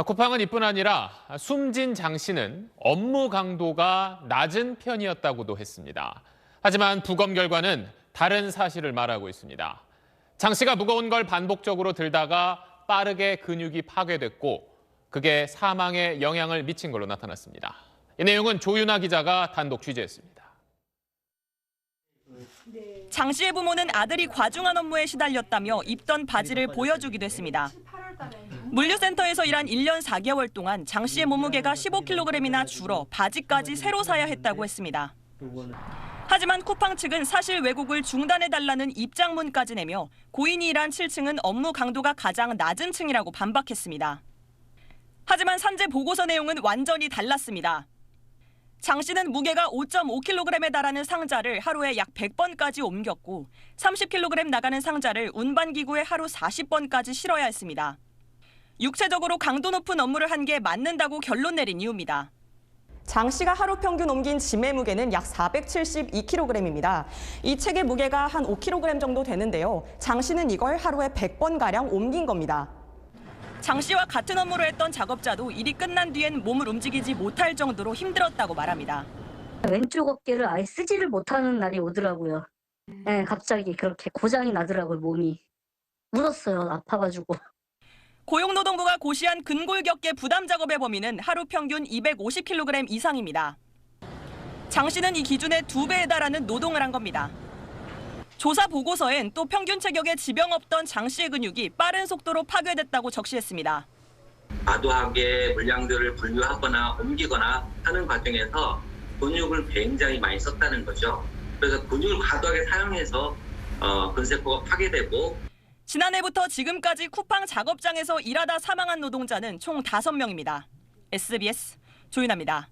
쿠팡은 이뿐 아니라 숨진 장 씨는 업무 강도가 낮은 편이었다고도 했습니다. 하지만 부검 결과는 다른 사실을 말하고 있습니다. 장 씨가 무거운 걸 반복적으로 들다가 빠르게 근육이 파괴됐고 그게 사망에 영향을 미친 걸로 나타났습니다. 이 내용은 조윤아 기자가 단독 취재했습니다. 장 씨의 부모는 아들이 과중한 업무에 시달렸다며 입던 바지를 보여주기도 했습니다. 물류센터에서 일한 1년 4개월 동안 장 씨의 몸무게가 15kg이나 줄어 바지까지 새로 사야 했다고 했습니다. 하지만 쿠팡 측은 사실 왜곡을 중단해달라는 입장문까지 내며 고인이 일한 7층은 업무 강도가 가장 낮은 층이라고 반박했습니다. 하지만 산재 보고서 내용은 완전히 달랐습니다. 장 씨는 무게가 5.5kg에 달하는 상자를 하루에 약 100번까지 옮겼고 30kg 나가는 상자를 운반기구에 하루 40번까지 실어야 했습니다. 육체적으로 강도 높은 업무를 한 게 맞는다고 결론 내린 이유입니다. 장 씨가 하루 평균 옮긴 짐의 무게는 약 472kg입니다. 이 책의 무게가 한 5kg 정도 되는데요. 장 씨는 이걸 하루에 100번가량 옮긴 겁니다. 장 씨와 같은 업무를 했던 작업자도 일이 끝난 뒤엔 몸을 움직이지 못할 정도로 힘들었다고 말합니다. 왼쪽 어깨를 아예 쓰지를 못하는 날이 오더라고요. 네, 갑자기 그렇게 고장이 나더라고요, 몸이. 울었어요, 아파가지고. 고용노동부가 고시한 근골격계 부담 작업의 범위는 하루 평균 250kg 이상입니다. 장 씨는 이 기준의 2배에 달하는 노동을 한 겁니다. 조사 보고서엔 또 평균 체격에 지병 없던 장 씨의 근육이 빠른 속도로 파괴됐다고 적시했습니다. 과도하게 물량들을 분류하거나 옮기거나 하는 과정에서 근육을 굉장히 많이 썼다는 거죠. 그래서 근육을 과도하게 사용해서 근세포가 파괴되고 지난해부터 지금까지 쿠팡 작업장에서 일하다 사망한 노동자는 총 5명입니다. SBS 조윤아입니다.